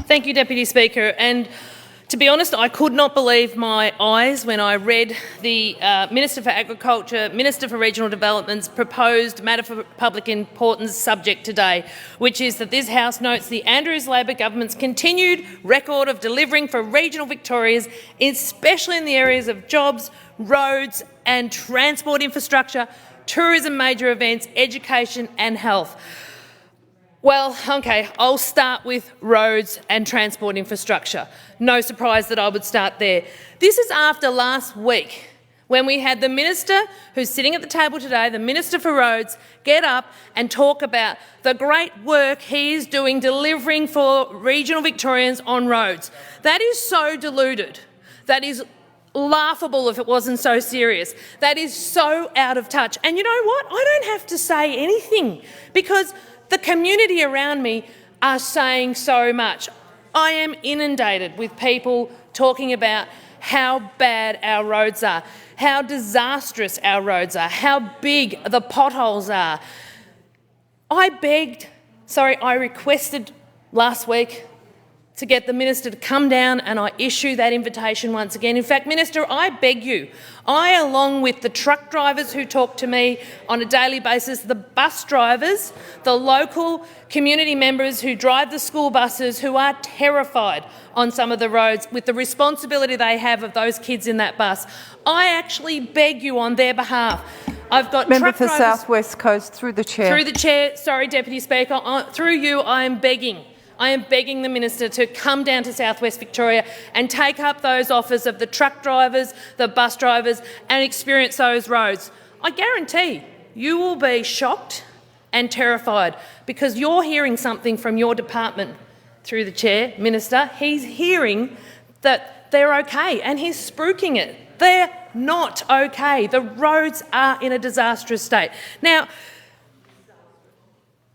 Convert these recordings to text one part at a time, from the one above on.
Thank you, Deputy Speaker. And to be honest, I could not believe my eyes when I read the Minister for Agriculture, Minister for Regional Development's proposed matter for public importance subject today, which is that this House notes the Andrews Labor government's continued record of delivering for regional Victorians, especially in the areas of jobs, roads and transport infrastructure, tourism major events, education and health. Well, OK, I'll start with roads and transport infrastructure. No surprise that I would start there. This is after last week when we had the minister who's sitting at the table today, the Minister for Roads, get up and talk about the great work he is doing delivering for regional Victorians on roads. That is so deluded. That is laughable if it wasn't so serious. That is so out of touch. And you know what? I don't have to say anything because the community around me are saying so much. I am inundated with people talking about how bad our roads are, how disastrous our roads are, how big the potholes are. I requested last week to get the minister to come down, and I issue that invitation once again. In fact, Minister, I beg you, along with the truck drivers who talk to me on a daily basis, the bus drivers, the local community members who drive the school buses, who are terrified on some of the roads with the responsibility they have of those kids in that bus, I actually beg you on their behalf. I've got Member truck for drivers— South West Coast, through the chair. Through the chair, sorry, Deputy Speaker. Through you, I am begging the minister to come down to South West Victoria and take up those offers of the truck drivers, the bus drivers and experience those roads. I guarantee you will be shocked and terrified because you're hearing something from your department. Through the chair, Minister, he's hearing that they're okay and he's spruiking it. They're not okay. The roads are in a disastrous state. Now,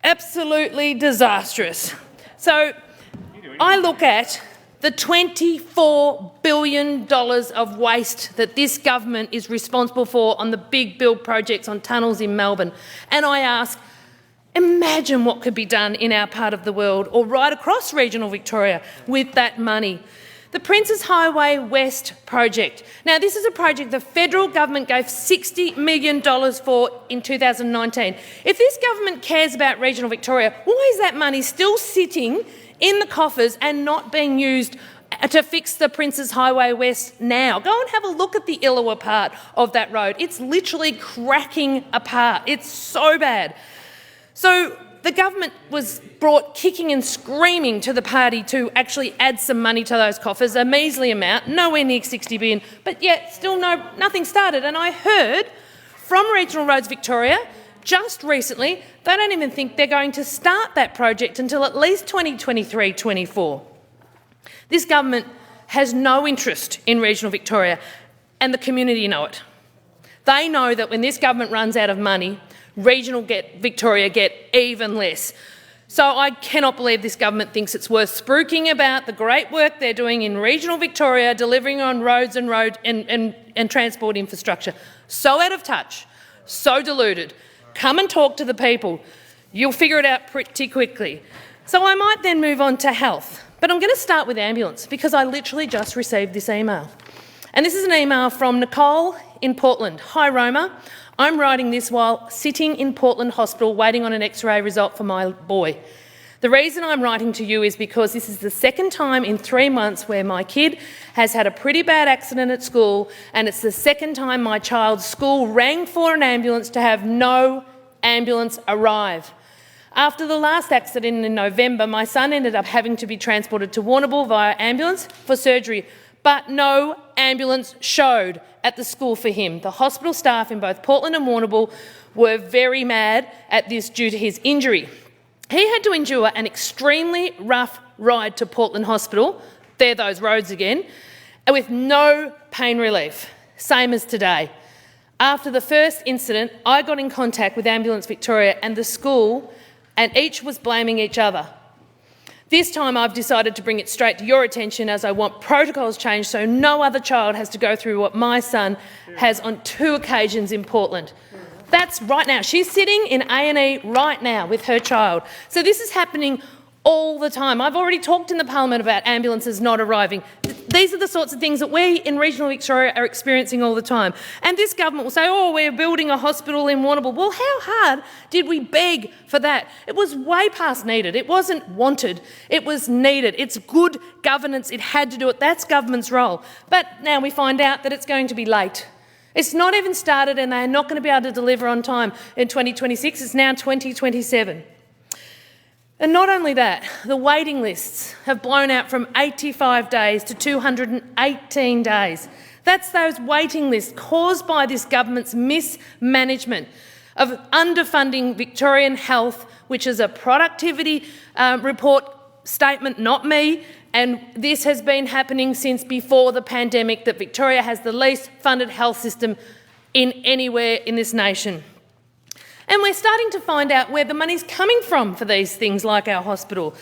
absolutely disastrous. So I look at the $24 billion of waste that this government is responsible for on the big build projects on tunnels in Melbourne, and I ask, imagine what could be done in our part of the world or right across regional Victoria with that money. The Princes Highway West project. Now, this is a project the federal government gave $60 million for in 2019. If this government cares about regional Victoria, why is that money still sitting in the coffers and not being used to fix the Princes Highway West now? Go and have a look at the Illawarra part of that road. It's literally cracking apart. It's so bad. So the government was brought kicking and screaming to the party to actually add some money to those coffers, a measly amount, nowhere near 60 billion, but yet still nothing started. And I heard from Regional Roads Victoria just recently they don't even think they're going to start that project until at least 2023-24. This government has no interest in regional Victoria, and the community know it. They know that when this government runs out of money, regional Victoria get even less. So I cannot believe this government thinks it's worth spruiking about the great work they're doing in regional Victoria, delivering on roads and transport infrastructure. So out of touch, so deluded. Come and talk to the people. You'll figure it out pretty quickly. So I might then move on to health, but I'm going to start with ambulance because I literally just received this email. And this is an email from Nicole in Portland. Hi, Roma. I'm writing this while sitting in Portland Hospital waiting on an X-ray result for my boy. The reason I'm writing to you is because this is the second time in 3 months where my kid has had a pretty bad accident at school, and it's the second time my child's school rang for an ambulance to have no ambulance arrive. After the last accident in November, my son ended up having to be transported to Warrnambool via ambulance for surgery, but no ambulance showed at the school for him. The hospital staff in both Portland and Warrnambool were very mad at this due to his injury. He had to endure an extremely rough ride to Portland Hospital, there those roads again, with no pain relief, same as today. After the first incident, I got in contact with Ambulance Victoria and the school, and each was blaming each other. This time I've decided to bring it straight to your attention as I want protocols changed so no other child has to go through what my son has on 2 occasions in Portland. That's right now. She's sitting in A&E right now with her child. So this is happening all the time. I've already talked in the parliament about ambulances not arriving. These are the sorts of things that we in regional Victoria are experiencing all the time. And this government will say, oh, we're building a hospital in Warrnambool. Well, how hard did we beg for that? It was way past needed. It wasn't wanted. It was needed. It's good governance. It had to do it. That's government's role. But now we find out that it's going to be late. It's not even started and they're not going to be able to deliver on time in 2026. It's now 2027. And not only that, the waiting lists have blown out from 85 days to 218 days. That's those waiting lists caused by this government's mismanagement of underfunding Victorian health, which is a productivity report statement, not me, and this has been happening since before the pandemic, that Victoria has the least funded health system in anywhere in this nation. And we're starting to find out where the money's coming from for these things like our hospital.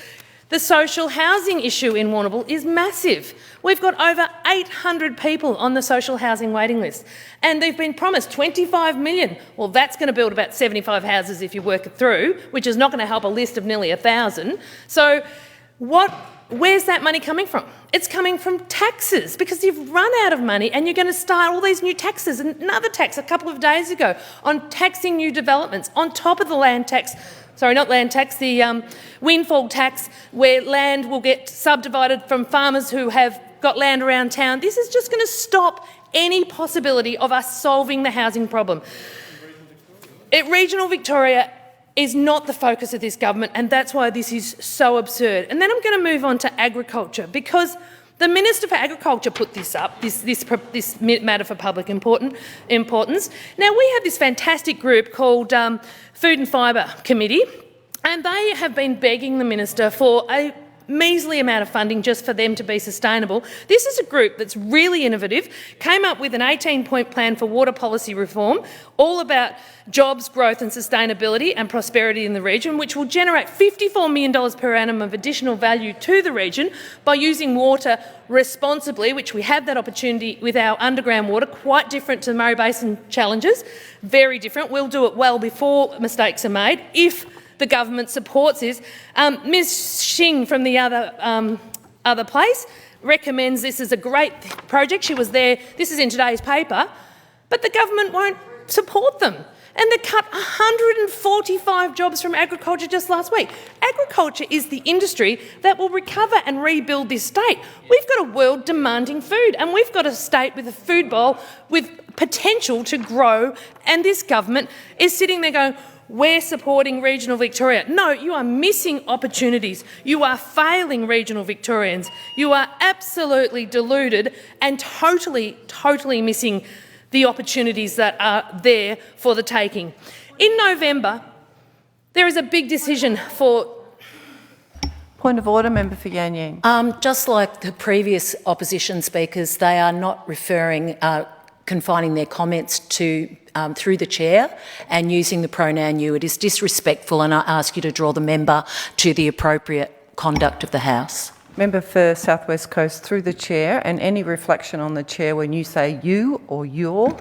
The social housing issue in Warrnambool is massive. We've got over 800 people on the social housing waiting list, and they've been promised $25 million. Well, that's going to build about 75 houses if you work it through, which is not going to help a list of nearly 1,000. So where's that money coming from? It's coming from taxes, because you've run out of money and you're going to start all these new taxes. And another tax a couple of days ago on taxing new developments on top of the land tax, sorry, not land tax, the windfall tax, where land will get subdivided from farmers who have got land around town. This is just going to stop any possibility of us solving the housing problem. Regional Victoria is not the focus of this government, and that's why this is so absurd. And then I'm going to move on to agriculture, because the Minister for Agriculture put this up, this matter for public importance. Now, we have this fantastic group called Food and Fibre Committee, and they have been begging the Minister for a measly amount of funding just for them to be sustainable. This is a group that's really innovative, came up with an 18-point plan for water policy reform, all about jobs, growth and sustainability and prosperity in the region, which will generate $54 million per annum of additional value to the region by using water responsibly, which we have that opportunity with our underground water, quite different to the Murray Basin challenges, very different. We'll do it well before mistakes are made if the government supports this. Ms Xing from the other place recommends this is a great project. She was there. This is in today's paper. But the government won't support them. And they cut 145 jobs from agriculture just last week. Agriculture is the industry that will recover and rebuild this state. We've got a world demanding food, and we've got a state with a food bowl with potential to grow, and this government is sitting there going, we're supporting regional Victoria. No, you are missing opportunities. You are failing regional Victorians. You are absolutely deluded and totally missing the opportunities that are there for the taking. In November, there is a big decision for... Point of order, member for Yan Yan. Just like the previous opposition speakers, they are not confining their comments to through the chair and using the pronoun you. It is disrespectful, and I ask you to draw the member to the appropriate conduct of the House. Member for South West Coast, through the chair, and any reflection on the chair when you say you or your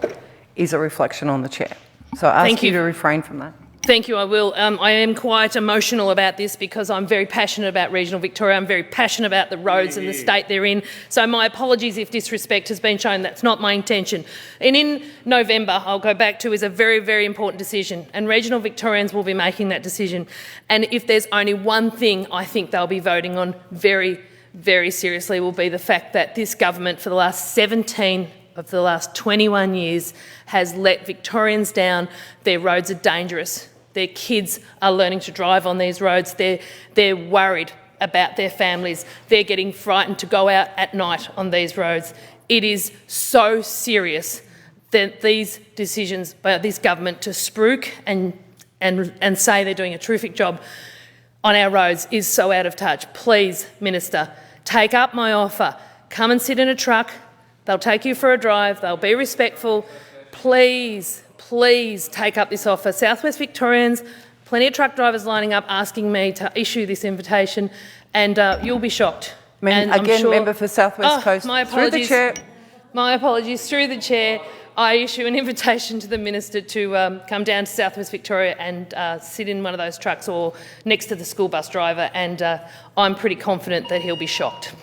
is a reflection on the chair. So I ask you to refrain from that. Thank you, I will. I am quite emotional about this because I'm very passionate about regional Victoria. I'm very passionate about the roads and the state they're in. So my apologies if disrespect has been shown. That's not my intention. And in November, I'll go back to, is a very, very important decision, and regional Victorians will be making that decision. And if there's only one thing I think they'll be voting on very, very seriously, will be the fact that this government for the last 17 of the last 21 years has let Victorians down. Their roads are dangerous. Their kids are learning to drive on these roads. They're worried about their families. They're getting frightened to go out at night on these roads. It is so serious that these decisions by this government to spruik and say they're doing a terrific job on our roads is so out of touch. Please, Minister, take up my offer. Come and sit in a truck. They'll take you for a drive. They'll be respectful. Please, please take up this offer. South West Victorians, plenty of truck drivers lining up asking me to issue this invitation, and you'll be shocked. Again, member for South West Coast, my apologies. Through the chair. My apologies. Through the chair, I issue an invitation to the minister to come down to South West Victoria and sit in one of those trucks or next to the school bus driver, and I'm pretty confident that he'll be shocked.